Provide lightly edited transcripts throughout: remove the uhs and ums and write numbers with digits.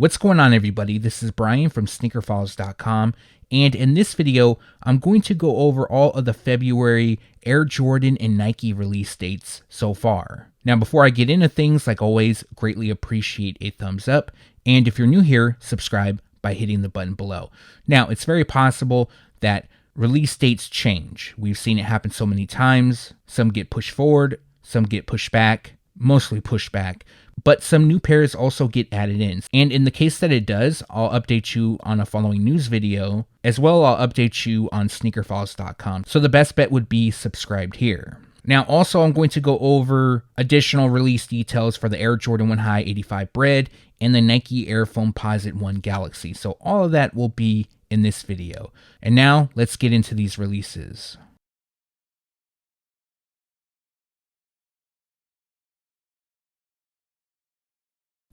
What's going on, everybody? This is Brian from sneakerfiles.com, and in this video, I'm going to go over all of the February Air Jordan and Nike release dates so far. Now, before I get into things, like always, greatly appreciate a thumbs up, and if you're new here, subscribe by hitting the button below. Now, it's very possible that release dates change. We've seen it happen so many times. Some get pushed forward, some get pushed back, mostly pushed back, but some new pairs also get added in. And in the case that it does, I'll update you on a following news video. As well, I'll update you on sneakerfiles.com. So the best bet would be subscribed here. Now, also, I'm going to go over additional release details for the Air Jordan 1 High 85 BRED and the Nike Air FOAMPOSITE 1 Galaxy. So all of that will be in this video. And now, let's get into these releases.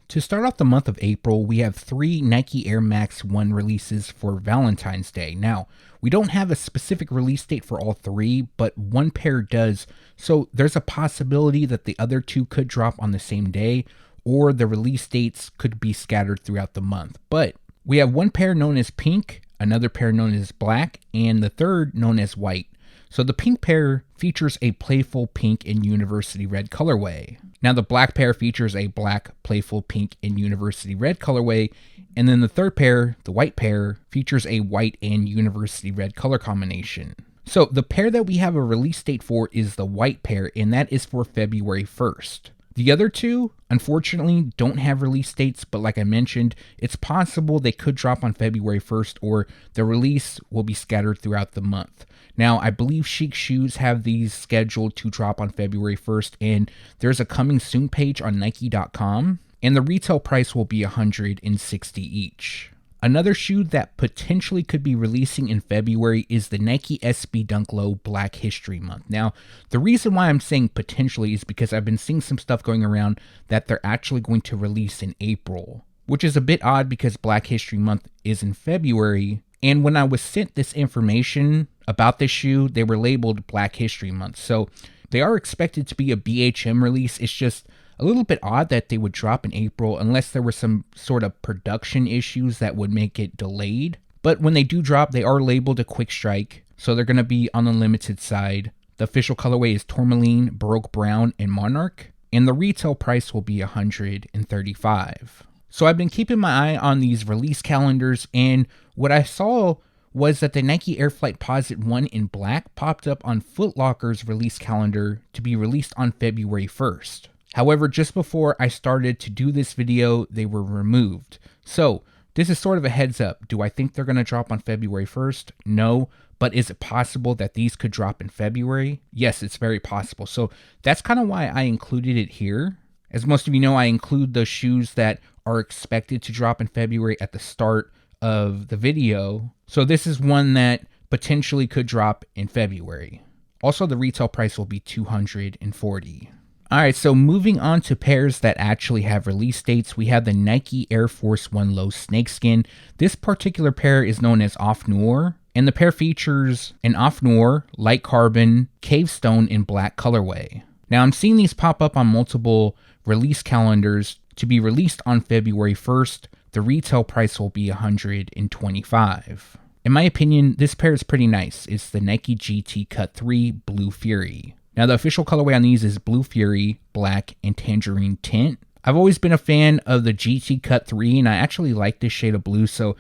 To start off the month of April, we have 3 Nike Air Max 1 releases for Valentine's Day. Now, we don't have a specific release date for all 3, but one pair does, so there's a possibility that the other 2 could drop on the same day, or the release dates could be scattered throughout the month. But we have one pair known as pink, another pair known as black, and the third known as white. So the pink pair features a playful pink and university red colorway. Now the black pair features a black, playful pink and university red colorway. And then the third pair, the white pair, features a white and university red color combination. So the pair that we have a release date for is the white pair, and that is for February 1st. The other 2, unfortunately, don't have release dates, but like I mentioned, it's possible they could drop on February 1st, or the release will be scattered throughout the month. Now, I believe Chic Shoes have these scheduled to drop on February 1st, and there's a coming soon page on Nike.com, and the retail price will be $160 each. Another shoe that potentially could be releasing in February is the Nike SB Dunk Low Black History Month. Now, the reason why I'm saying potentially is because I've been seeing some stuff going around that they're actually going to release in April, which is a bit odd because Black History Month is in February. And when I was sent this information about this shoe, they were labeled Black History Month. So they are expected to be a BHM release. It's just a little bit odd that they would drop in April unless there were some sort of production issues that would make it delayed. But when they do drop, they are labeled a quick strike, so they're going to be on the limited side. The official colorway is Tourmaline, Baroque Brown, and Monarch, and the retail price will be $135. So I've been keeping my eye on these release calendars, and what I saw was that the Nike Air FLIGHTPOSITE 1 in black popped up on Foot Locker's release calendar to be released on February 1st. However, just before I started to do this video, they were removed. So this is sort of a heads up. Do I think they're going to drop on February 1st? No. But is it possible that these could drop in February? Yes, it's very possible. So that's kind of why I included it here. As most of you know, I include the shoes that are expected to drop in February at the start of the video. So this is one that potentially could drop in February. Also, the retail price will be $240. Alright, so moving on to pairs that actually have release dates, we have the Nike Air Force 1 Low Snakeskin. This particular pair is known as Off Noir, and the pair features an Off Noir, light carbon, cave stone, and black colorway. Now, I'm seeing these pop up on multiple release calendars to be released on February 1st. The retail price will be $125. In my opinion, this pair is pretty nice. It's the Nike GT Cut 3 Blue Fury. Now, the official colorway on these is Blue Fury, Black, and Tangerine Tint. I've always been a fan of the GT Cut 3, and I actually like this shade of blue, so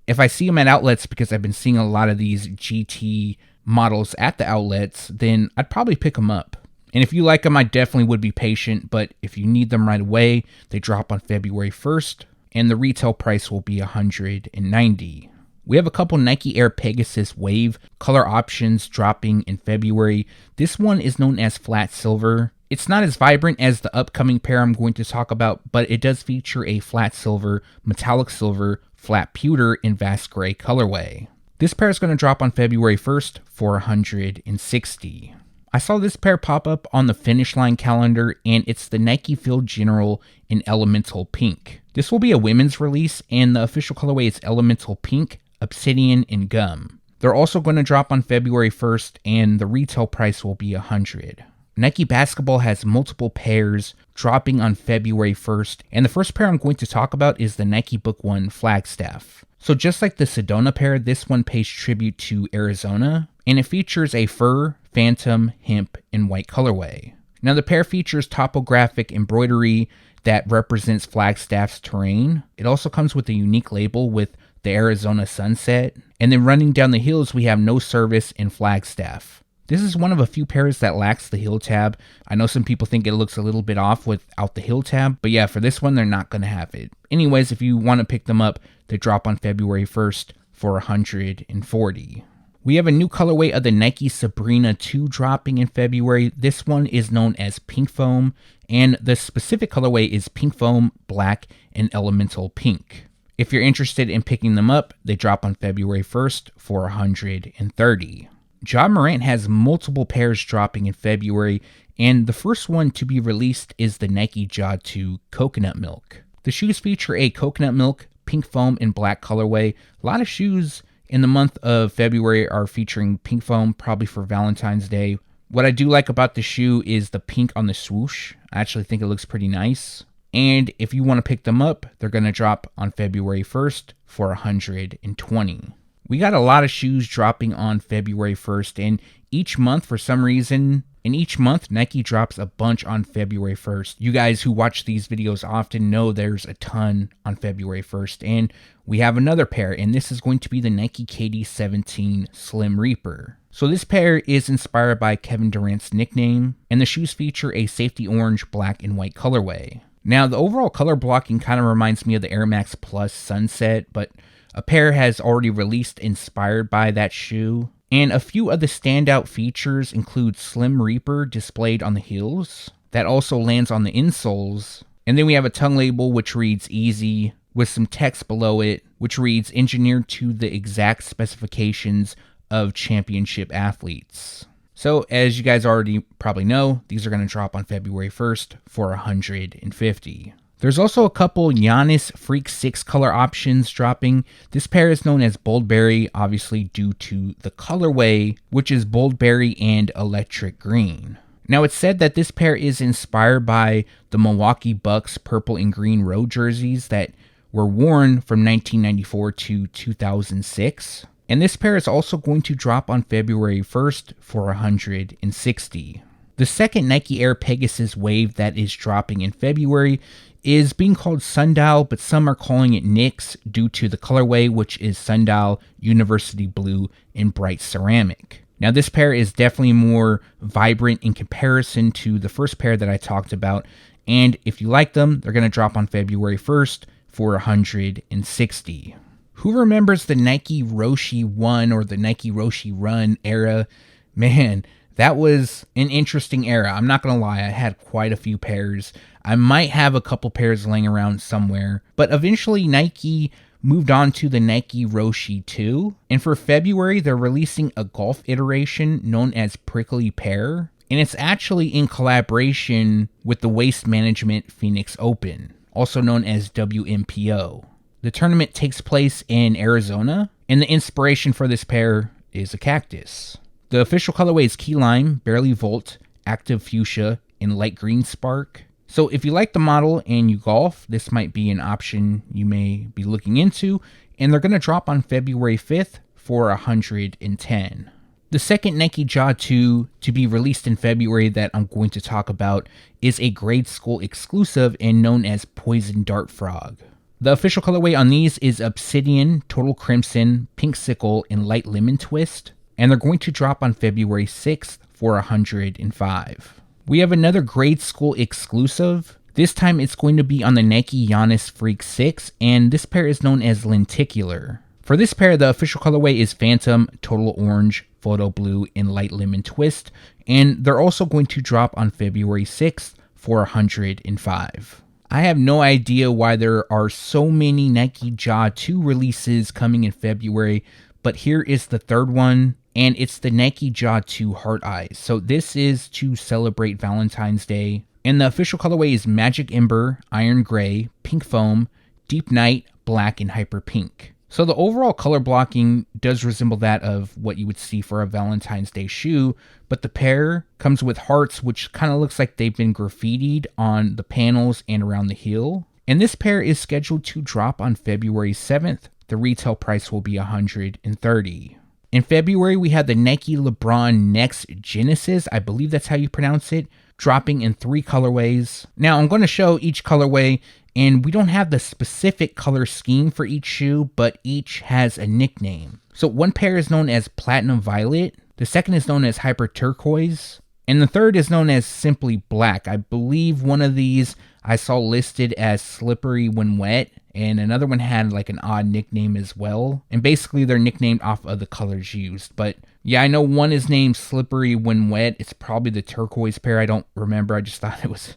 if I see them at outlets, because I've been seeing a lot of these GT models at the outlets, then I'd probably pick them up. And if you like them, I definitely would be patient, but if you need them right away, they drop on February 1st, and the retail price will be $190. We have a couple Nike Air Pegasus Wave color options dropping in February. This one is known as Flat Silver. It's not as vibrant as the upcoming pair I'm going to talk about, but it does feature a flat silver, metallic silver, flat pewter, and vast gray colorway. This pair is going to drop on February 1st for $160. I saw this pair pop up on the Finish Line calendar, and it's the Nike Field General in Elemental Pink. This will be a women's release, and the official colorway is Elemental Pink, Obsidian, and Gum. They're also going to drop on February 1st, and the retail price will be $100. Nike Basketball has multiple pairs dropping on February 1st. And the first pair I'm going to talk about is the Nike Book 1 Flagstaff. So just like the Sedona pair, this one pays tribute to Arizona, and it features a fur, phantom, hemp, and white colorway. Now the pair features topographic embroidery that represents Flagstaff's terrain. It also comes with a unique label with the Arizona sunset, and then running down the hills we have no service in Flagstaff. This is one of a few pairs that lacks the heel tab. I know some people think it looks a little bit off without the heel tab, but yeah, for this one they're not going to have it. Anyways, if you want to pick them up, they drop on February 1st for $140. We have a new colorway of the Nike Sabrina 2 dropping in February. This one is known as Pink Foam, and the specific colorway is Pink Foam, Black, and Elemental Pink. If you're interested in picking them up, they drop on February 1st for $130. Ja Morant has multiple pairs dropping in February, and the first one to be released is the Nike Ja 2 Coconut Milk. The shoes feature a coconut milk, pink foam, and black colorway. A lot of shoes in the month of February are featuring pink foam, probably for Valentine's Day. What I do like about the shoe is the pink on the swoosh. I actually think it looks pretty nice. And if you want to pick them up, they're going to drop on February 1st for $120. We got a lot of shoes dropping on February 1st, and each month, for some reason, Nike drops a bunch on February 1st. You guys who watch these videos often know there's a ton on February 1st, and we have another pair, and this is going to be the Nike KD17 Slim Reaper. So this pair is inspired by Kevin Durant's nickname, and the shoes feature a safety orange, black, and white colorway. Now, the overall color blocking kind of reminds me of the Air Max Plus Sunset, but a pair has already released inspired by that shoe. And a few of the standout features include Slim Reaper displayed on the heels. That also lands on the insoles. And then we have a tongue label which reads Easy, with some text below it which reads engineered to the exact specifications of championship athletes. So as you guys already probably know, these are going to drop on February 1st for $150. There's also a couple Giannis Freak 6 color options dropping. This pair is known as Boldberry, obviously due to the colorway, which is Boldberry and Electric Green. Now it's said that this pair is inspired by the Milwaukee Bucks purple and green road jerseys that were worn from 1994 to 2006. And this pair is also going to drop on February 1st for $160. The second Nike Air Pegasus wave that is dropping in February is being called Sundial, but some are calling it NYX due to the colorway, which is Sundial, University Blue, and Bright Ceramic. Now this pair is definitely more vibrant in comparison to the first pair that I talked about, and if you like them, they're going to drop on February 1st for $160. Who remembers the Nike ROSHE 1 or the Nike ROSHE Run era? Man, that was an interesting era. I'm not going to lie, I had quite a few pairs. I might have a couple pairs laying around somewhere, but eventually Nike moved on to the Nike ROSHE 2, and for February they're releasing a golf iteration known as Prickly Pear, and it's actually in collaboration with the Waste Management Phoenix Open, also known as WMPO. The tournament takes place in Arizona, and the inspiration for this pair is a cactus. The official colorway is Key Lime, Barely Volt, Active Fuchsia, and Light Green Spark. So if you like the model and you golf, this might be an option you may be looking into, and they're going to drop on February 5th for $110. The second Nike Ja 2 to be released in February that I'm going to talk about is a grade school exclusive and known as Poison Dart Frog. The official colorway on these is Obsidian, Total Crimson, Pink Sickle, and Light Lemon Twist, and they're going to drop on February 6th for $105. We have another grade school exclusive. This time it's going to be on the Nike Giannis Freak 6, and this pair is known as Lenticular. For this pair, the official colorway is Phantom, Total Orange, Photo Blue, and Light Lemon Twist, and they're also going to drop on February 6th for $105. I have no idea why there are so many Nike Ja 2 releases coming in February, but here is the third one, and it's the Nike Ja 2 Heart Eyes. So this is to celebrate Valentine's Day, and the official colorway is Magic Ember, Iron Gray, Pink Foam, Deep Night, Black, and Hyper Pink. So the overall color blocking does resemble that of what you would see for a Valentine's Day shoe, but the pair comes with hearts, which kind of looks like they've been graffitied on the panels and around the heel. And this pair is scheduled to drop on February 7th. The retail price will be $130. In February, we have the Nike LeBron Next GENISUS, I believe that's how you pronounce it, dropping in 3 colorways. Now, I'm going to show each colorway, and we don't have the specific color scheme for each shoe, but each has a nickname. So one pair is known as Platinum Violet, the second is known as Hyper Turquoise, and the third is known as simply Black. I believe one of these I saw listed as Slippery When Wet, and another one had like an odd nickname as well. And basically they're nicknamed off of the colors used. But yeah, I know one is named Slippery When Wet. It's probably the turquoise pair. I don't remember. I just thought it was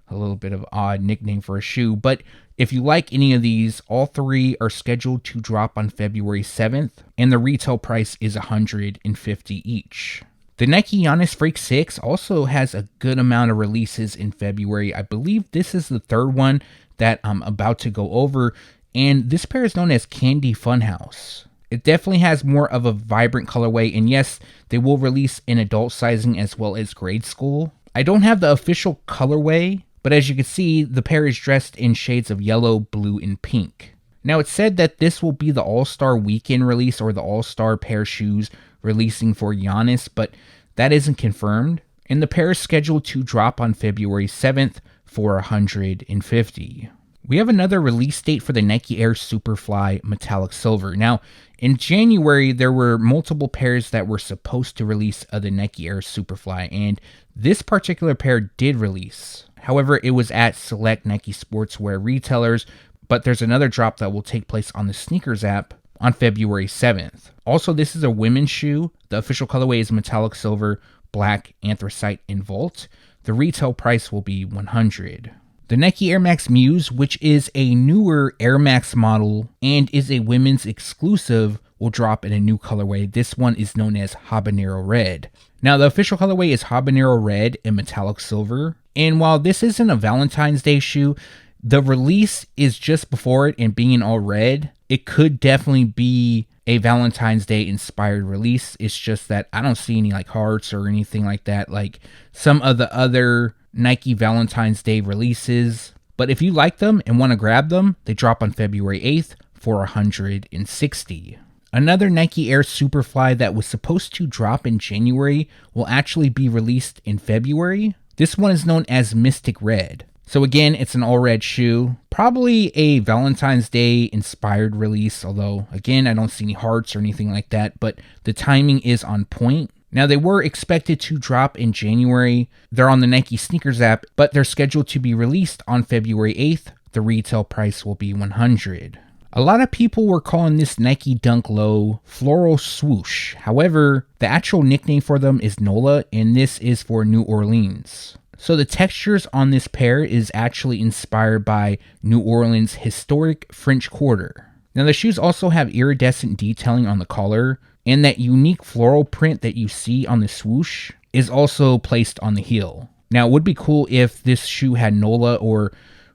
a little bit of an odd nickname for a shoe. But if you like any of these, all 3 are scheduled to drop on February 7th. And the retail price is $150 each. The Nike Giannis Freak 6 also has a good amount of releases in February. I believe this is the 3rd one that I'm about to go over, and this pair is known as Candy Funhouse. It definitely has more of a vibrant colorway, and yes, they will release in adult sizing as well as grade school. I don't have the official colorway, but as you can see, the pair is dressed in shades of yellow, blue, and pink. Now, it's said that this will be the All-Star Weekend release or the All-Star pair shoes releasing for Giannis, but that isn't confirmed. And the pair is scheduled to drop on February 7th for $150. We have another release date for the Nike Air Superfly Metallic Silver. Now, in January, there were multiple pairs that were supposed to release of the Nike Air Superfly, and this particular pair did release. However, it was at select Nike sportswear retailers, but there's another drop that will take place on the Sneakers app on February 7th. Also, this is a women's shoe. The official colorway is metallic silver, black, anthracite, and Volt. The retail price will be $100. The Nike Air Max Muse, which is a newer Air Max model and is a women's exclusive, will drop in a new colorway. This one is known as Habanero Red. Now, the official colorway is Habanero Red and metallic silver. And while this isn't a Valentine's Day shoe, the release is just before it, and being all red, it could definitely be a Valentine's Day inspired release. It's just that I don't see any like hearts or anything like that, like some of the other Nike Valentine's Day releases. But if you like them and want to grab them, they drop on February 8th for $160. Another Nike Air Superfly that was supposed to drop in January will actually be released in February. This one is known as Mystic Red. So again, it's an all red shoe, probably a Valentine's Day inspired release, although again, I don't see any hearts or anything like that, but the timing is on point. Now, they were expected to drop in January. They're on the Nike Sneakers app, but they're scheduled to be released on February 8th. The retail price will be $100. A lot of people were calling this Nike Dunk Low Floral Swoosh. However, the actual nickname for them is NOLA, and this is for New Orleans. So the textures on this pair is actually inspired by New Orleans' historic French Quarter. Now, the shoes also have iridescent detailing on the collar, and that unique floral print that you see on the swoosh is also placed on the heel. Now, it would be cool if this shoe had NOLA or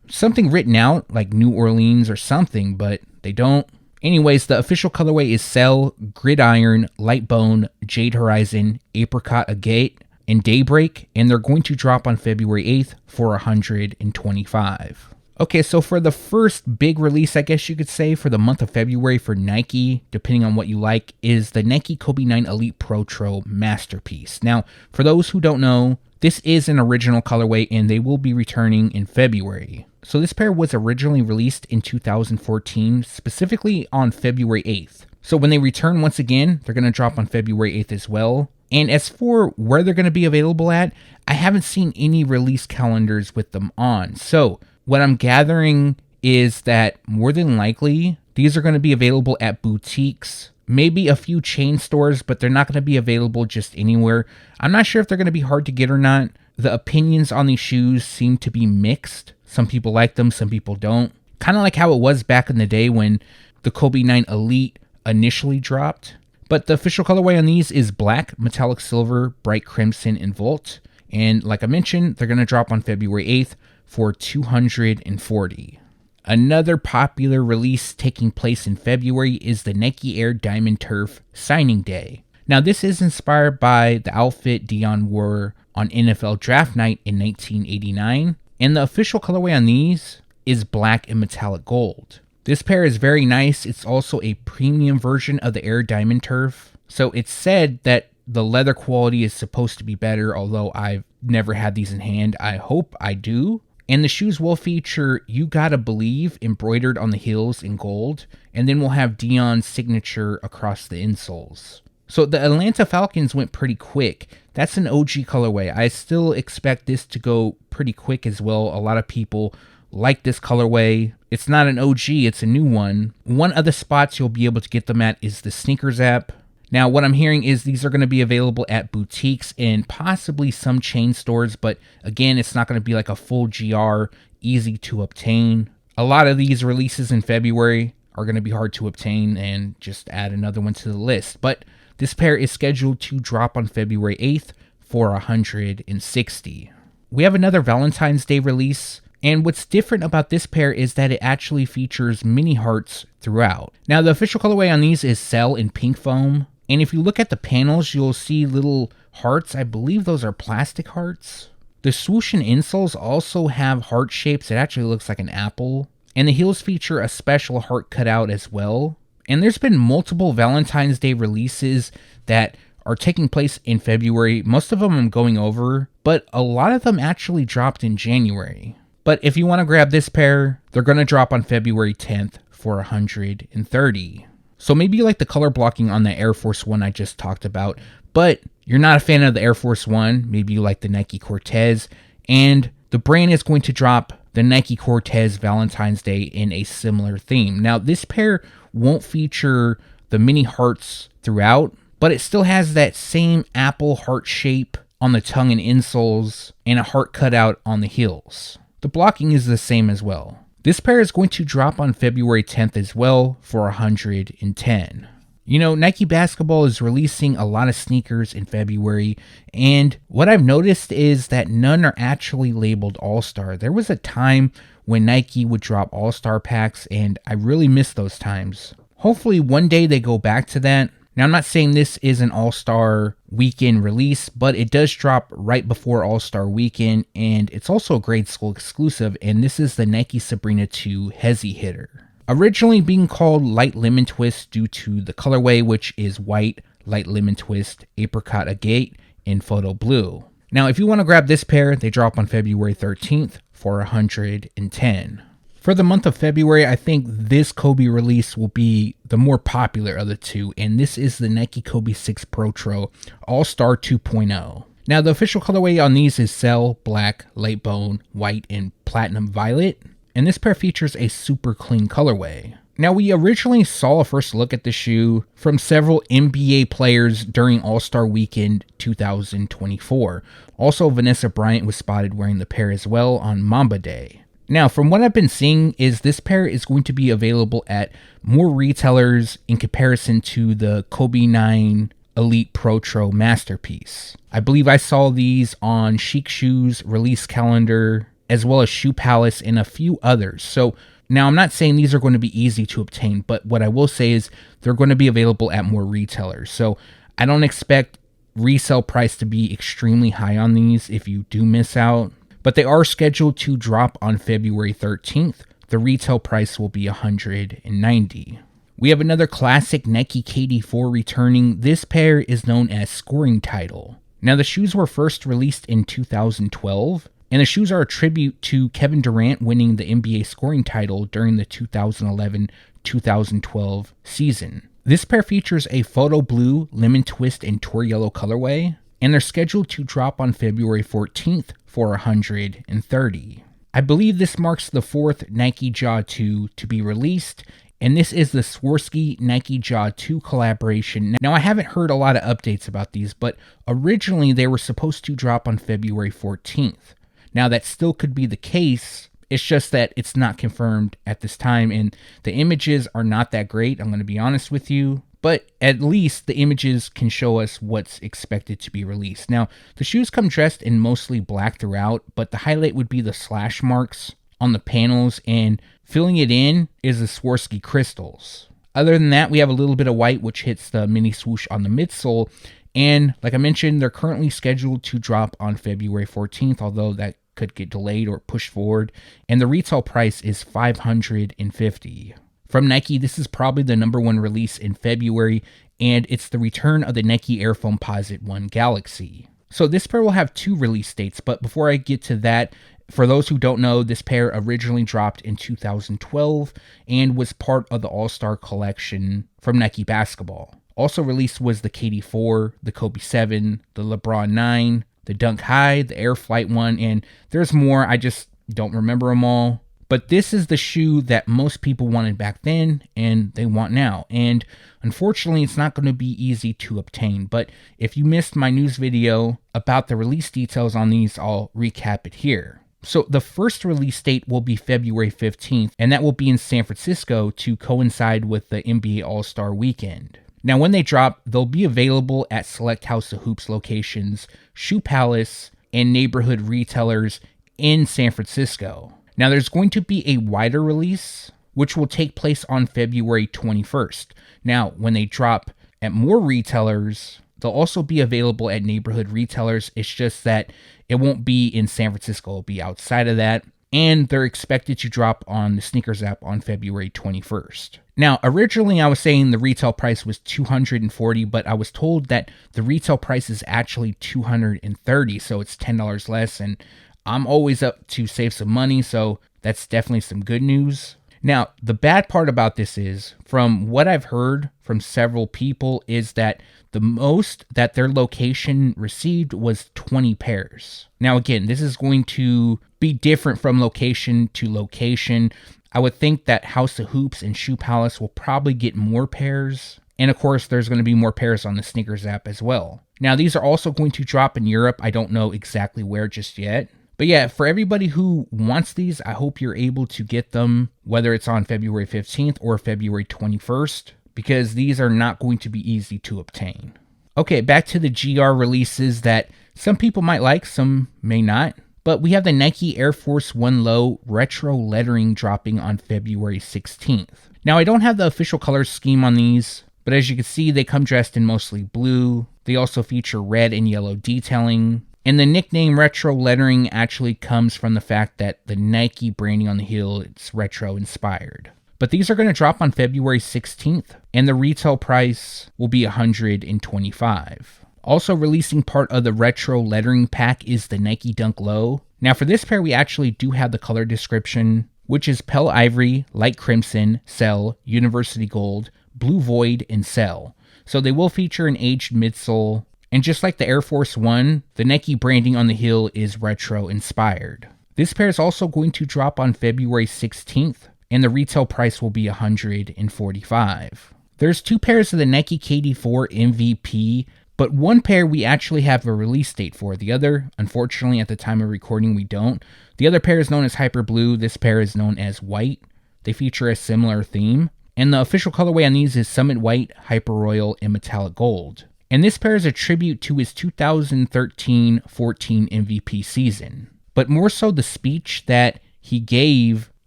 something written out, like New Orleans or something, but they don't. Anyways, the official colorway is Cell, Gridiron, Light Bone, Jade Horizon, Apricot Agate, and Daybreak, and they're going to drop on February 8th for $125. Okay, so for the first big release, I guess you could say, for the month of February for Nike, depending on what you like, is the Nike Kobe 9 Elite PROTRO Masterpiece. Now, for those who don't know, this is an original colorway, and they will be returning in February. So this pair was originally released in 2014, specifically on February 8th. So when they return once again, they're going to drop on February 8th as well. And as for where they're going to be available at, I haven't seen any release calendars with them on. So what I'm gathering is that more than likely, these are going to be available at boutiques, maybe a few chain stores, but they're not going to be available just anywhere. I'm not sure if they're going to be hard to get or not. The opinions on these shoes seem to be mixed. Some people like them, some people don't. Kind of like how it was back in the day when the Kobe 9 Elite initially dropped. But the official colorway on these is black, metallic silver, bright crimson, and Volt. And like I mentioned, they're going to drop on February 8th for $240. Another popular release taking place in February is the Nike Air Diamond Turf Signing Day. Now, this is inspired by the outfit Deion wore on NFL Draft Night in 1989, and the official colorway on these is black and metallic gold. This pair is very nice. It's also a premium version of the Air Diamond Turf, so it's said that the leather quality is supposed to be better, although I've never had these in hand. I hope I do. And the shoes will feature "You Gotta Believe" embroidered on the heels in gold, and then we'll have Deion's signature across the insoles. So the Atlanta Falcons went pretty quick. That's an OG colorway. I still expect this to go pretty quick as well. A lot of people like this colorway. It's not an OG, it's a new one. One of the spots you'll be able to get them at is the Sneakers app. Now, what I'm hearing is these are going to be available at boutiques and possibly some chain stores, but again, it's not going to be like a full GR, easy to obtain. A lot of these releases in February are going to be hard to obtain, and just add another one to the list. But this pair is scheduled to drop on February 8th for $160. We have another Valentine's Day release, and what's different about this pair is that it actually features mini hearts throughout. Now, the official colorway on these is Cell in pink foam. And if you look at the panels, you'll see little hearts. I believe those are plastic hearts. The swoosh and insoles also have heart shapes. It actually looks like an apple. And the heels feature a special heart cutout as well. And there's been multiple Valentine's Day releases that are taking place in February. Most of them I'm going over, but a lot of them actually dropped in January. But if you want to grab this pair, they're going to drop on February 10th for $130. So maybe you like the color blocking on the Air Force One I just talked about, but you're not a fan of the Air Force One. Maybe you like the Nike Cortez, and the brand is going to drop the Nike Cortez Valentine's Day in a similar theme. Now, this pair won't feature the mini hearts throughout, but it still has that same apple heart shape on the tongue and insoles and a heart cutout on the heels. The blocking is the same as well. This pair is going to drop on February 10th as well for $110. You know, Nike Basketball is releasing a lot of sneakers in February, and what I've noticed is that none are actually labeled All-Star. There was a time when Nike would drop All-Star packs, and I really miss those times. Hopefully one day they go back to that. Now, I'm not saying this is an All-Star weekend release, but it does drop right before All-Star weekend, and it's also a grade school exclusive, and this is the Nike Sabrina 2 HESI hitter. Originally being called Light Lemon Twist due to the colorway, which is white, light lemon twist, apricot agate, and photo blue. Now, if you want to grab this pair, they drop on February 13th for $110. For the month of February, I think this Kobe release will be the more popular of the two, and this is the Nike Kobe 6 PROTRO All-Star 2.0. Now, the official colorway on these is Cell, Black, Light Bone, White, and Platinum Violet, and this pair features a super clean colorway. Now, we originally saw a first look at the shoe from several NBA players during All-Star Weekend 2024. Also, Vanessa Bryant was spotted wearing the pair as well on Mamba Day. Now, from what I've been seeing is this pair is going to be available at more retailers in comparison to the Kobe 9 Elite PROTRO Masterpiece. I believe I saw these on Chic Shoes release calendar, as well as Shoe Palace and a few others. So now I'm not saying these are going to be easy to obtain, but what I will say is they're going to be available at more retailers. So I don't expect resale price to be extremely high on these if you do miss out. But they are scheduled to drop on February 13th. The retail price will be $190. We have another classic Nike KD4 returning. This pair is known as Scoring Title. Now, the shoes were first released in 2012, and the shoes are a tribute to Kevin Durant winning the NBA scoring title during the 2011-2012 season. This pair features a photo blue, lemon twist, and tour yellow colorway, and they're scheduled to drop on February 14th for $130. I believe this marks the fourth Nike Jaw 2 to be released, and this is the Swarovski Nike Jaw 2 collaboration. Now, I haven't heard a lot of updates about these, but originally they were supposed to drop on February 14th. Now, that still could be the case. It's just that it's not confirmed at this time, and the images are not that great, I'm going to be honest with you. But at least the images can show us what's expected to be released. Now, the shoes come dressed in mostly black throughout, but the highlight would be the slash marks on the panels, and filling it in is the Swarovski crystals. Other than that, we have a little bit of white, which hits the mini swoosh on the midsole. And like I mentioned, they're currently scheduled to drop on February 14th, although that could get delayed or pushed forward. And the retail price is $550. From Nike, this is probably the #1 release in February, and it's the return of the Nike Air FOAMPOSITE 1 Galaxy. So this pair will have 2 release dates, but before I get to that, for those who don't know, this pair originally dropped in 2012 and was part of the All-Star collection from Nike Basketball. Also released was the KD 4, the Kobe 7, the LeBron 9, the Dunk High, the Air Flight 1, and there's more, I just don't remember them all. But this is the shoe that most people wanted back then and they want now. And unfortunately, it's not going to be easy to obtain. But if you missed my news video about the release details on these, I'll recap it here. So the first release date will be February 15th, and that will be in San Francisco to coincide with the NBA All-Star Weekend. Now, when they drop, they'll be available at select House of Hoops locations, Shoe Palace, and neighborhood retailers in San Francisco. Now, there's going to be a wider release, which will take place on February 21st. Now, when they drop at more retailers, they'll also be available at neighborhood retailers. It's just that it won't be in San Francisco. It'll be outside of that. And they're expected to drop on the Sneakers app on February 21st. Now, originally I was saying the retail price was $240, but I was told that the retail price is actually $230, so it's $10 less, and I'm always up to save some money, so that's definitely some good news. Now, the bad part about this is, from what I've heard from several people, is that the most that their location received was 20 pairs. Now, again, this is going to be different from location to location. I would think that House of Hoops and Shoe Palace will probably get more pairs. And of course, there's going to be more pairs on the Sneakers app as well. Now, these are also going to drop in Europe. I don't know exactly where just yet. But yeah, for everybody who wants these, I hope you're able to get them, whether it's on February 15th or February 21st, because these are not going to be easy to obtain. Okay, back to the GR releases that some people might like, some may not. But we have the Nike Air Force 1 Low retro lettering dropping on February 16th. Now, I don't have the official color scheme on these, but as you can see, they come dressed in mostly blue. They also feature red and yellow detailing. And the nickname retro lettering actually comes from the fact that the Nike branding on the heel is retro inspired. But these are going to drop on February 16th, and the retail price will be $125. Also releasing part of the retro lettering pack is the Nike Dunk Low. Now for this pair, we actually do have the color description, which is Pale Ivory, Light Crimson, Cell, University Gold, Blue Void, and Cell. So they will feature an aged midsole. And just like the Air Force 1, the Nike branding on the heel is retro inspired. This pair is also going to drop on February 16th, and the retail price will be $145. There's 2 pairs of the Nike KD 4 MVP, but one pair we actually have a release date for. The other, unfortunately, at the time of recording, we don't. The other pair is known as Hyper Blue. This pair is known as White. They feature a similar theme. And the official colorway on these is Summit White, Hyper Royal, and Metallic Gold. And this pair is a tribute to his 2013-14 MVP season, but more so the speech that he gave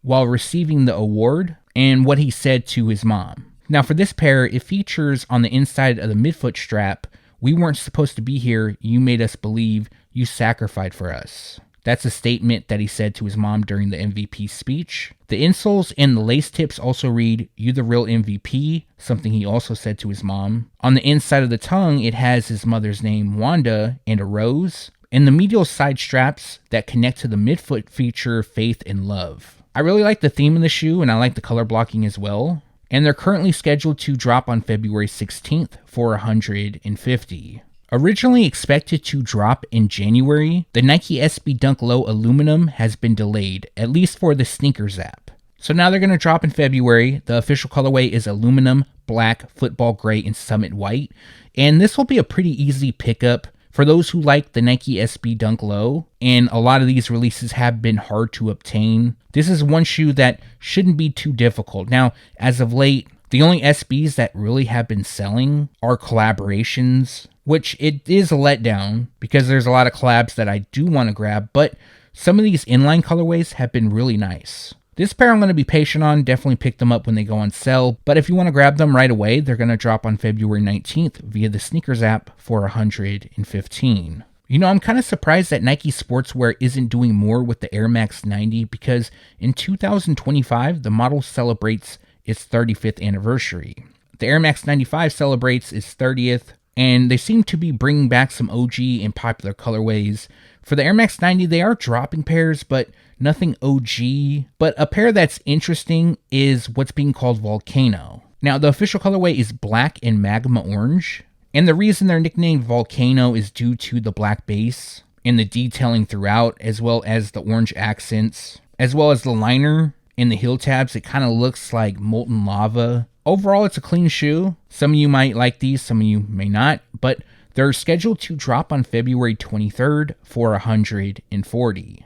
while receiving the award and what he said to his mom. Now for this pair, it features on the inside of the midfoot strap, "We weren't supposed to be here, you made us believe, you sacrificed for us." That's a statement that he said to his mom during the MVP speech. The insoles and the lace tips also read, "You the real MVP," something he also said to his mom. On the inside of the tongue, it has his mother's name, Wanda, and a rose. And the medial side straps that connect to the midfoot feature faith and love. I really like the theme of the shoe, and I like the color blocking as well. And they're currently scheduled to drop on February 16th for $150. Originally expected to drop in January, the Nike SB Dunk Low Aluminum has been delayed, at least for the Sneakers app. So now they're going to drop in February. The official colorway is aluminum, black, football gray, and summit white. And this will be a pretty easy pickup for those who like the Nike SB Dunk Low. And a lot of these releases have been hard to obtain. This is one shoe that shouldn't be too difficult. Now, as of late, the only SBs that really have been selling are collaborations, which it is a letdown because there's a lot of collabs that I do want to grab, but Some of these inline colorways have been really nice. This pair I'm going to be patient on, definitely pick them up when they go on sale, but if you want to grab them right away, they're going to drop on February 19th via the sneakers app for $115. You know, I'm kind of surprised that Nike Sportswear isn't doing more with the Air Max 90 because in 2025, the model celebrates its 35th anniversary. The Air Max 95 celebrates its 30th, and they seem to be bringing back some OG and popular colorways. For the Air Max 90, they are dropping pairs, but nothing OG. But a pair that's interesting is what's being called Volcano. Now, the official colorway is black and magma orange, and the reason they're nicknamed Volcano is due to the black base and the detailing throughout, as well as the orange accents, as well as the liner and the heel tabs. It kind of looks like molten lava. Overall, it's a clean shoe. Some of you might like these, some of you may not, but they're scheduled to drop on February 23rd for $140.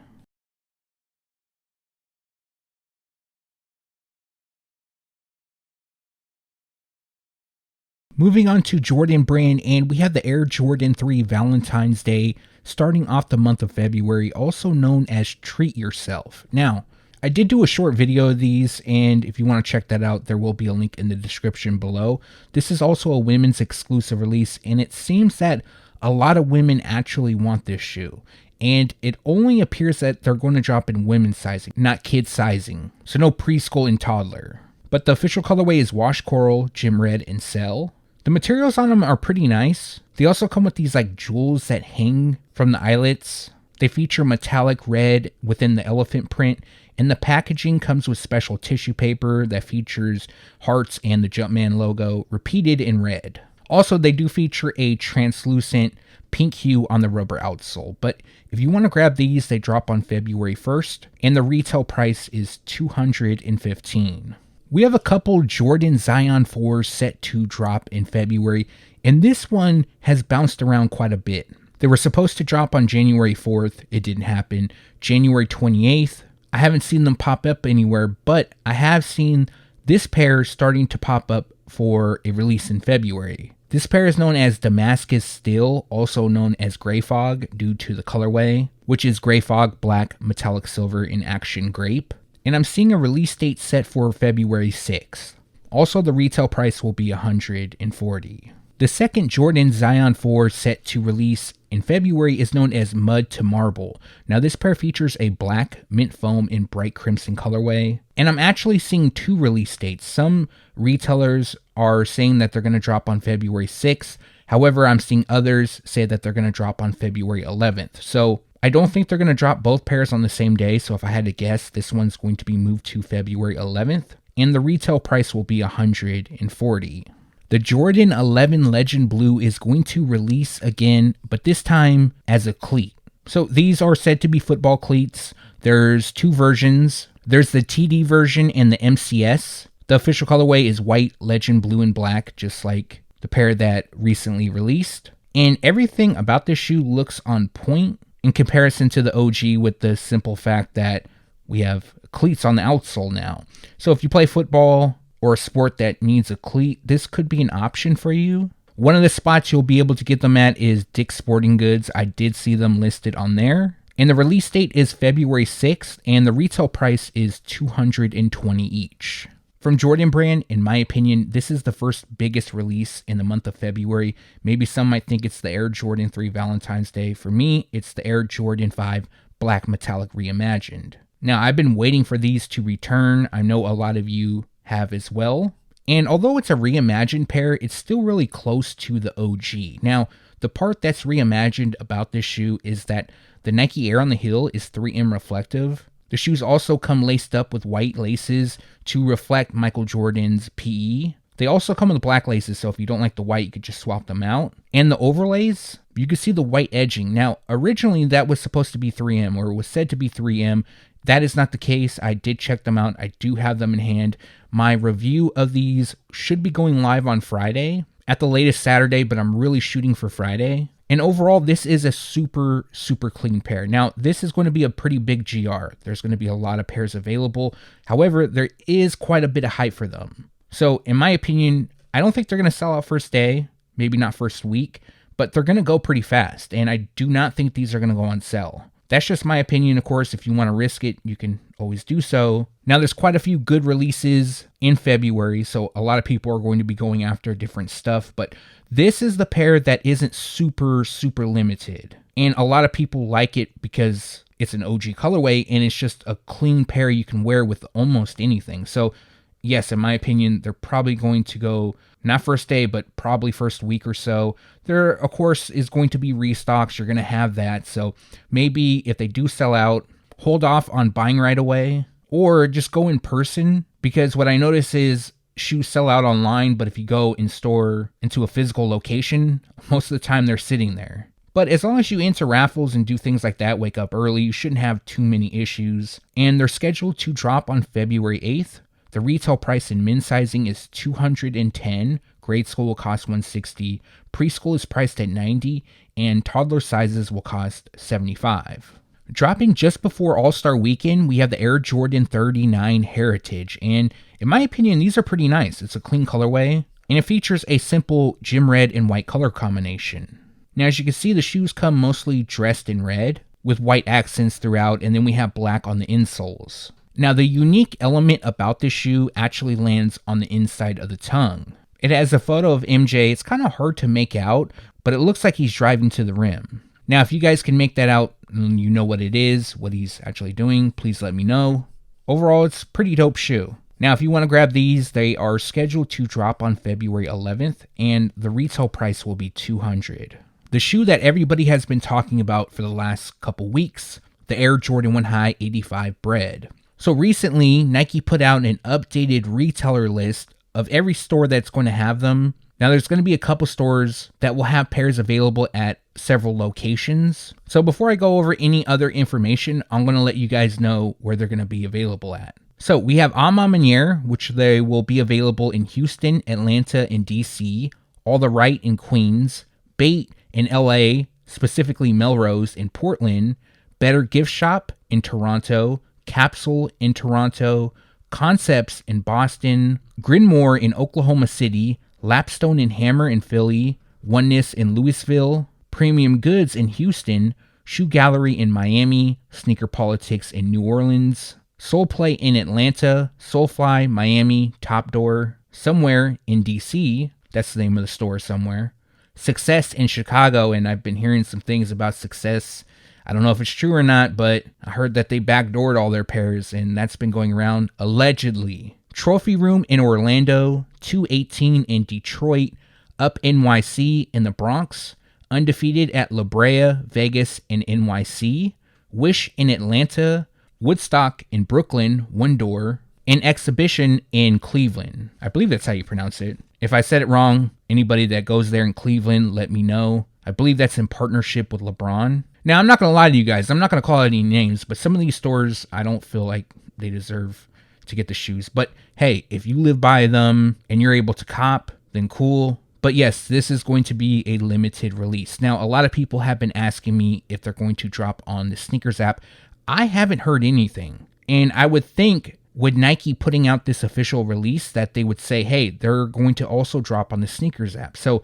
Moving on to Jordan Brand, and we have the Air Jordan 3 Valentine's Day starting off the month of February, also known as Treat Yourself. Now, I did do a short video of these, and if you want to check that out, there will be a link in the description below. This is also a women's exclusive release, and it seems that a lot of women actually want this shoe. And it only appears that they're going to drop in women's sizing, not kids sizing. So no preschool and toddler. But the official colorway is Wash Coral, Gym Red, and Cell. The materials on them are pretty nice. They also come with these like jewels that hang from the eyelets. They feature metallic red within the elephant print, and the packaging comes with special tissue paper that features hearts and the Jumpman logo repeated in red. Also, they do feature a translucent pink hue on the rubber outsole, but if you want to grab these, they drop on February 1st, and the retail price is $215. We have a couple Jordan Zion 4s set to drop in February, and this one has bounced around quite a bit. They were supposed to drop on January 4th, it didn't happen. January 28th, I haven't seen them pop up anywhere, but I have seen this pair starting to pop up for a release in February. This pair is known as Damascus Steel, also known as Gray Fog due to the colorway, which is Gray Fog, Black, Metallic Silver, in Action Grape. And I'm seeing a release date set for February 6th. Also, the retail price will be $140. The second Jordan Zion 4 set to release in February is known as Mud to Marble. Now this pair features a black, mint foam, and bright crimson colorway. And I'm actually seeing two release dates. Some retailers are saying that they're going to drop on February 6th. However, I'm seeing others say that they're going to drop on February 11th. So I don't think they're going to drop both pairs on the same day. So if I had to guess, this one's going to be moved to February 11th. And the retail price will be $140. The Jordan 11 Legend Blue is going to release again, but this time as a cleat. So these are said to be football cleats. There's two versions. There's the TD version and the MCS. The official colorway is white, legend blue, and black, just like the pair that recently released. And everything about this shoe looks on point in comparison to the OG, with the simple fact that we have cleats on the outsole now. So if you play football or a sport that needs a cleat, this could be an option for you. One of the spots you'll be able to get them at is Dick's Sporting Goods. I did see them listed on there. And the release date is February 6th, and the retail price is $220 each. From Jordan Brand, in my opinion, this is the first biggest release in the month of February. Maybe some might think it's the Air Jordan 3 Valentine's Day. For me, it's the Air Jordan 5 Black Metallic Reimagined. Now, I've been waiting for these to return. I know a lot of you have as well. And although it's a reimagined pair, it's still really close to the OG. Now, the part that's reimagined about this shoe is that the Nike Air on the heel is 3M reflective. The shoes also come laced up with white laces to reflect Michael Jordan's PE. They also come with black laces, so if you don't like the white, you could just swap them out. And the overlays, you can see the white edging. Now, originally that was supposed to be 3M, or it was said to be 3M. That is not the case. I did check them out. I do have them in hand. My review of these should be going live on Friday, at the latest Saturday, but I'm really shooting for Friday. And overall, this is a super, super clean pair. Now, this is going to be a pretty big GR. There's going to be a lot of pairs available. However, there is quite a bit of hype for them. So, in my opinion, I don't think they're going to sell out first day, maybe not first week, but they're going to go pretty fast. And I do not think these are going to go on sale. that's just my opinion. Of course, if you want to risk it, you can always do so. Now, there's quite a few good releases in February, so a lot of people are going to be going after different stuff, but this is the pair that isn't super limited. And a lot of people like it because it's an OG colorway and it's just a clean pair you can wear with almost anything. So yes, in my opinion, they're probably going to go, not first day, but probably first week or so. There, of course, is going to be restocks. You're going to have that. So maybe if they do sell out, hold off on buying right away or just go in person, because what I notice is shoes sell out online, but if you go in store into a physical location, most of the time they're sitting there. But as long as you enter raffles and do things like that, wake up early, you shouldn't have too many issues. And they're scheduled to drop on February 8th. The retail price in men's sizing is $210. Grade school will cost $160. Preschool is priced at $90, and toddler sizes will cost $75. Dropping just before All-Star Weekend, we have the Air Jordan 39 Heritage, and in my opinion, these are pretty nice. It's a clean colorway, and it features a simple gym red and white color combination. Now, as you can see, the shoes come mostly dressed in red with white accents throughout, and then we have black on the insoles. Now, the unique element about this shoe actually lands on the inside of the tongue. It has a photo of MJ. It's kind of hard to make out, but it looks like he's driving to the rim. Now, if you guys can make that out and you know what it is, what he's actually doing, please let me know. Overall, it's a pretty dope shoe. Now, if you want to grab these, they are scheduled to drop on February 11th, and the retail price will be $200. The shoe that everybody has been talking about for the last couple weeks, the Air Jordan 1 High 85 BRED. So recently, Nike put out an updated retailer list of every store that's going to have them. Now, there's going to be a couple stores that will have pairs available at several locations. So before I go over any other information, I'm going to let you guys know where they're going to be available at. So we have A Ma Maniére, which they will be available in Houston, Atlanta, and DC, All the Right in Queens, Bait in LA, specifically Melrose in Portland, Better Gift Shop in Toronto, Capsule in Toronto, Concepts in Boston, Grinmore in Oklahoma City, Lapstone and Hammer in Philly, Oneness in Louisville, Premium Goods in Houston, Shoe Gallery in Miami, Sneaker Politics in New Orleans, Soul Play in Atlanta, Soulfly, Miami, Top Door, Somewhere in DC, that's the name of the store, Somewhere, Success in Chicago, and I've been hearing some things about Success. I don't know if it's true or not, but I heard that they backdoored all their pairs, and that's been going around allegedly. Trophy Room in Orlando, 218 in Detroit, Up NYC in the Bronx, Undefeated at La Brea, Vegas, and NYC, Wish in Atlanta, Woodstock in Brooklyn, One Door, and Exhibition in Cleveland. I believe that's how you pronounce it. If I said it wrong, anybody that goes there in Cleveland, let me know. I believe that's in partnership with LeBron. Now, I'm not going to lie to you guys. I'm not going to call out any names, but some of these stores, I don't feel like they deserve to get the shoes. But hey, if you live by them and you're able to cop, then cool. But yes, this is going to be a limited release. Now, a lot of people have been asking me if they're going to drop on the Sneakers app. I haven't heard anything. And I would think with Nike putting out this official release that they would say, hey, they're going to also drop on the Sneakers app. So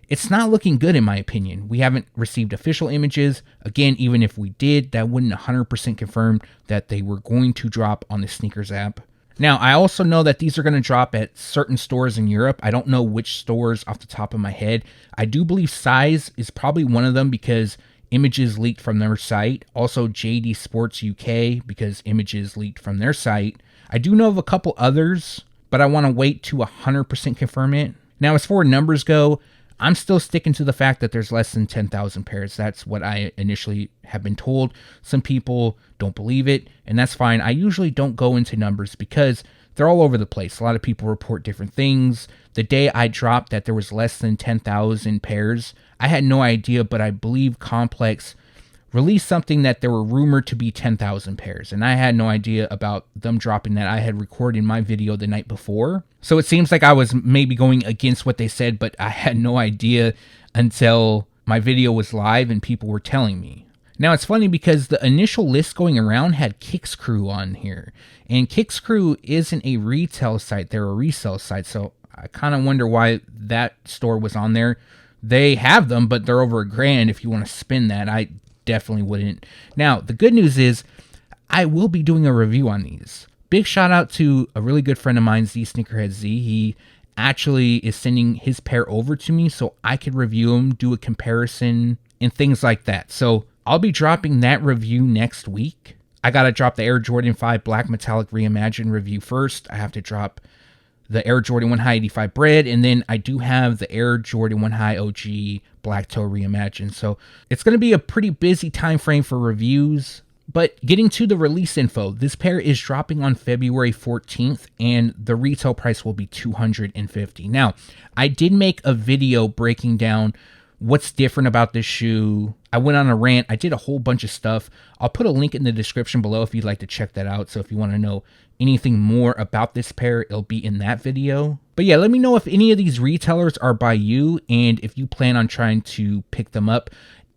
it's not looking good in my opinion. We haven't received official images. Again, even if we did, that wouldn't 100% confirm that they were going to drop on the Sneakers app. Now, I also know that these are going to drop at certain stores in Europe. I don't know which stores off the top of my head. I do believe Size is probably one of them because images leaked from their site. Also, JD Sports UK because images leaked from their site. I do know of a couple others, but I want to wait to 100% confirm it. Now, as far as numbers go, I'm still sticking to the fact that there's less than 10,000 pairs. That's what I initially have been told. Some people don't believe it, and that's fine. I usually don't go into numbers because they're all over the place. A lot of people report different things. The day I dropped that there was less than 10,000 pairs, I had no idea, but I believe Complex released something that there were rumored to be 10,000 pairs, and I had no idea about them dropping that. I had recorded my video the night before, so it seems like I was maybe going against what they said, but I had no idea until my video was live and people were telling me. Now, it's funny because the initial list going around had Kicks Crew on here, and Kicks Crew isn't a retail site, they're a resale site, so I kind of wonder why that store was on there. They have them, but they're over $1,000 if you want to spend that. I definitely wouldn't. Now, the good news is I will be doing a review on these. Big shout out to a really good friend of mine, Z Sneakerhead Z. He actually is sending his pair over to me so I could review them, do a comparison, and things like that. So I'll be dropping that review next week. I gotta drop the Air Jordan 5 Black Metallic Reimagined review first. I have to drop the Air Jordan 1 High 85 BRED, and then I do have the Air Jordan 1 High OG Black Toe Reimagined. So it's going to be a pretty busy time frame for reviews. But getting to the release info, this pair is dropping on February 14th, and the retail price will be $250. Now, I did make a video breaking down what's different about this shoe. I went on a rant. I did a whole bunch of stuff. I'll put a link in the description below if you'd like to check that out. So if you want to know anything more about this pair, it'll be in that video. But yeah, let me know if any of these retailers are by you and if you plan on trying to pick them up.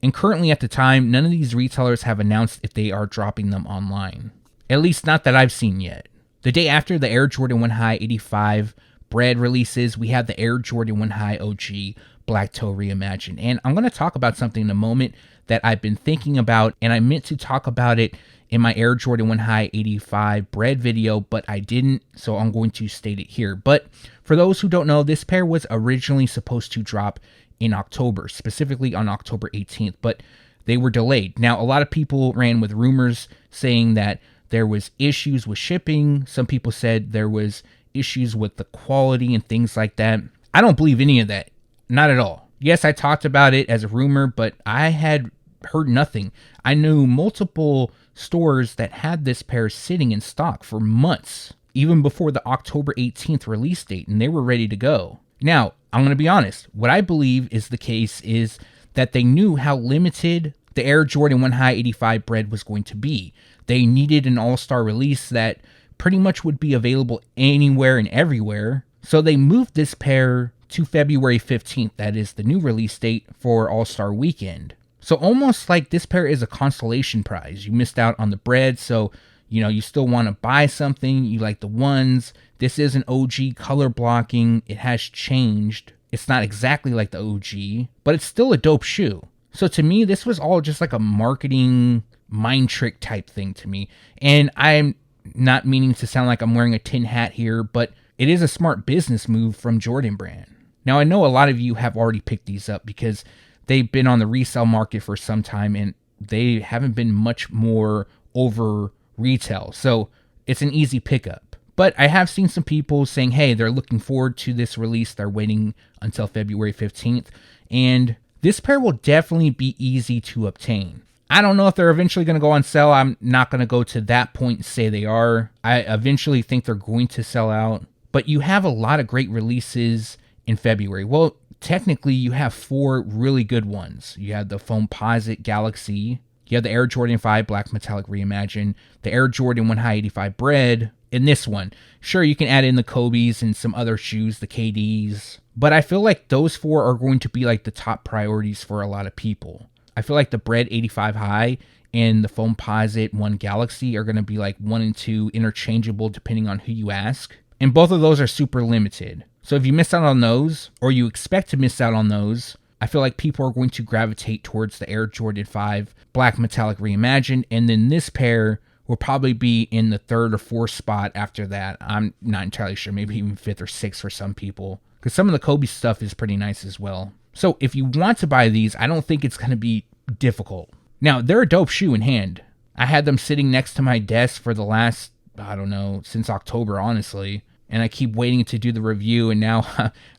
And currently at the time, none of these retailers have announced if they are dropping them online. At least not that I've seen yet. The day after the Air Jordan 1 High 85 BRED releases, we have the Air Jordan 1 High OG Black Toe Reimagined. And I'm going to talk about something in a moment that I've been thinking about, and I meant to talk about it in my Air Jordan 1 High 85 BRED video, but I didn't, so I'm going to state it here. But for those who don't know, this pair was originally supposed to drop in October, specifically on October 18th, but they were delayed. Now, a lot of people ran with rumors saying that there was issues with shipping. Some people said there was issues with the quality and things like that. I don't believe any of that. Not at all. Yes, I talked about it as a rumor, but I had heard nothing. I knew multiple stores that had this pair sitting in stock for months, even before the October 18th release date, and they were ready to go. Now, I'm going to be honest. What I believe is the case is that they knew how limited the Air Jordan 1 High 85 BRED was going to be. They needed an all-star release that pretty much would be available anywhere and everywhere. So they moved this pair to February 15th. That is the new release date for All-Star Weekend. So almost like this pair is a consolation prize. You missed out on the BRED, so you still want to buy something. You like the ones. This is an OG color blocking. It has changed. It's not exactly like the OG, but it's still a dope shoe. So to me, this was all just like a marketing mind trick type thing to me. And I'm not meaning to sound like I'm wearing a tin hat here, but it is a smart business move from Jordan Brand. Now, I know a lot of you have already picked these up because they've been on the resale market for some time and they haven't been much more over retail. So it's an easy pickup. But I have seen some people saying, hey, they're looking forward to this release. They're waiting until February 15th. And this pair will definitely be easy to obtain. I don't know if they're eventually going to go on sale. I'm not going to go to that point and say they are. I eventually think they're going to sell out. But you have a lot of great releases in February. Well, technically, you have 4 really good ones. You have the FOAMPOSITE Galaxy. You have the Air Jordan 5 Black Metallic Reimagined. The Air Jordan 1 High 85 BRED. And this one. Sure, you can add in the Kobe's and some other shoes, the KD's. But I feel like those 4 are going to be like the top priorities for a lot of people. I feel like the BRED 85 High and the FOAMPOSITE 1 Galaxy are going to be like 1 and 2 interchangeable depending on who you ask. And both of those are super limited. So if you miss out on those, or you expect to miss out on those, I feel like people are going to gravitate towards the Air Jordan 5 Black Metallic Reimagined. And then this pair will probably be in the 3rd or 4th spot after that. I'm not entirely sure. Maybe even 5th or 6th for some people. Because some of the Kobe stuff is pretty nice as well. So if you want to buy these, I don't think it's going to be difficult. Now, they're a dope shoe in hand. I had them sitting next to my desk for the last, I don't know, since October, honestly. And I keep waiting to do the review, and now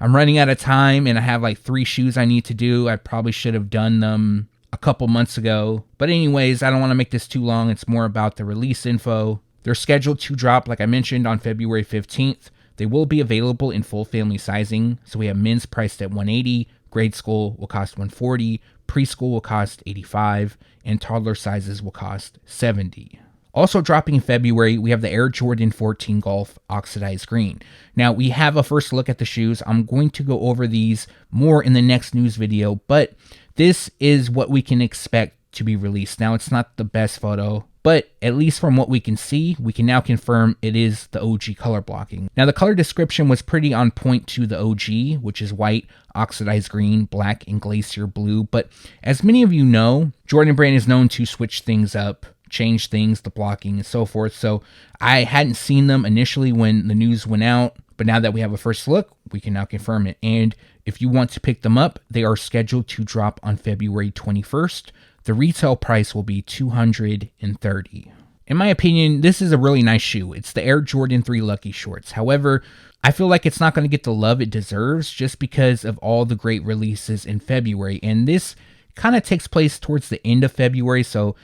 I'm running out of time, and I have like 3 shoes I need to do. I probably should have done them a couple months ago. But anyways, I don't want to make this too long. It's more about the release info. They're scheduled to drop, like I mentioned, on February 15th. They will be available in full family sizing. So we have men's priced at $180, grade school will cost $140, preschool will cost $85, and toddler sizes will cost $70. Also dropping in February, we have the Air Jordan 14 Golf Oxidized Green. Now, we have a first look at the shoes. I'm going to go over these more in the next news video, but this is what we can expect to be released. Now, it's not the best photo. but at least from what we can see, we can now confirm it is the OG color blocking. Now the color description was pretty on point to the OG, which is white, oxidized green, black, and glacier blue, but as many of you know, Jordan Brand is known to switch things up, change things, the blocking and so forth, so I hadn't seen them initially when the news went out, but now that we have a first look, we can now confirm it. And if you want to pick them up, they are scheduled to drop on February 21st. The retail price will be $230. In my opinion, this is a really nice shoe. It's the Air Jordan 3 Lucky Shorts. However, I feel like it's not going to get the love it deserves just because of all the great releases in February. And this kind of takes place towards the end of February, so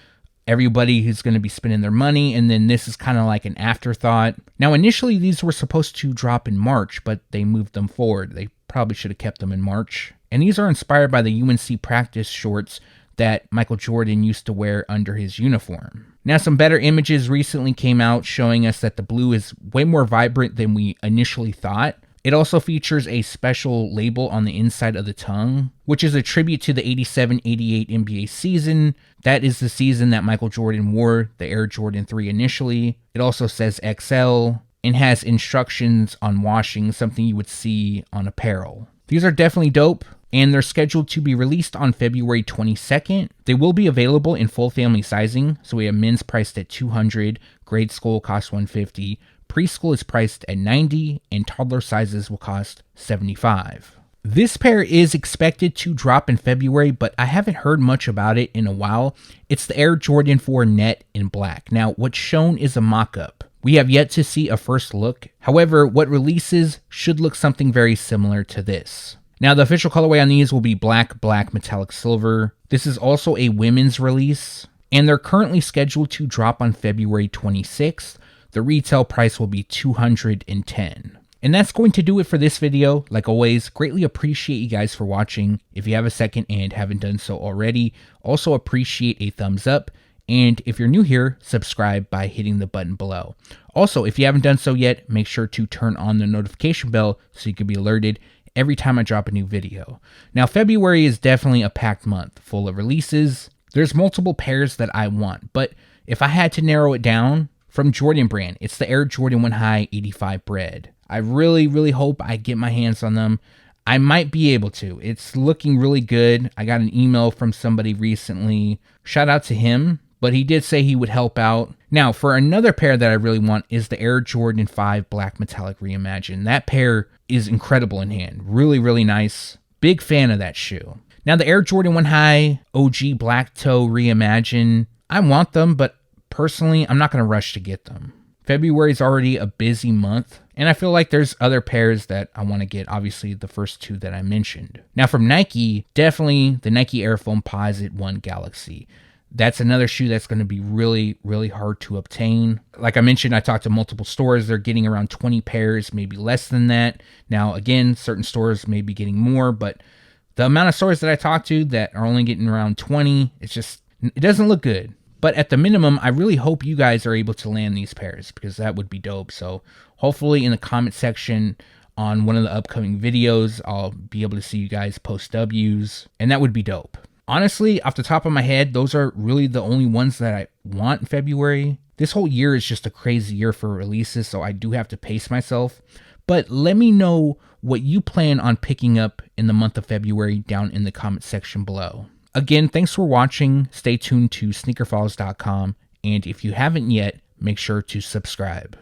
everybody who's going to be spending their money, and then this is kind of like an afterthought. Now, initially, these were supposed to drop in March, but they moved them forward. They probably should have kept them in March. And these are inspired by the UNC practice shorts that Michael Jordan used to wear under his uniform. Now, some better images recently came out showing us that the blue is way more vibrant than we initially thought. It also features a special label on the inside of the tongue, which is a tribute to the 87-88 NBA season. That is the season that Michael Jordan wore the Air Jordan 3 initially. It also says XL and has instructions on washing, something you would see on apparel. These are definitely dope, and they're scheduled to be released on February 22nd. They will be available in full family sizing, so we have men's priced at $200, grade school costs $150, preschool is priced at $90, and toddler sizes will cost $75. This pair is expected to drop in February, but I haven't heard much about it in a while. It's the Air Jordan 4 Net in black. Now, what's shown is a mock-up. We have yet to see a first look. However, what releases should look something very similar to this. Now, the official colorway on these will be black, black, metallic silver. This is also a women's release, and they're currently scheduled to drop on February 26th. The retail price will be $210. And that's going to do it for this video. Like always, greatly appreciate you guys for watching. If you have a second and haven't done so already, also appreciate a thumbs up. And if you're new here, subscribe by hitting the button below. Also, if you haven't done so yet, make sure to turn on the notification bell so you can be alerted every time I drop a new video. Now, February is definitely a packed month, full of releases. There's multiple pairs that I want, but if I had to narrow it down, from Jordan Brand, it's the Air Jordan 1 High 85 BRED. I really hope I get my hands on them. I might be able to. It's looking really good. I got an email from somebody recently. Shout out to him, but he did say he would help out. Now, for another pair that I really want is the Air Jordan 5 Black Metallic Reimagined. That pair is incredible in hand. Really nice. Big fan of that shoe. Now, the Air Jordan 1 High OG Black Toe Reimagined. I want them, but personally, I'm not going to rush to get them. February is already a busy month, and I feel like there's other pairs that I want to get, obviously the first two that I mentioned. Now from Nike, definitely the Nike Air FOAMPOSITE 1 Galaxy. That's another shoe that's going to be really hard to obtain. Like I mentioned, I talked to multiple stores. They're getting around 20 pairs, maybe less than that. Now again, certain stores may be getting more, but the amount of stores that I talked to that are only getting around 20, it doesn't look good. But at the minimum, I really hope you guys are able to land these pairs because that would be dope. So hopefully in the comment section on one of the upcoming videos, I'll be able to see you guys post W's, and that would be dope. Honestly, off the top of my head, those are really the only ones that I want in February. This whole year is just a crazy year for releases, so I do have to pace myself. But let me know what you plan on picking up in the month of February down in the comment section below. Again, thanks for watching. Stay tuned to sneakerfiles.com, and if you haven't yet, make sure to subscribe.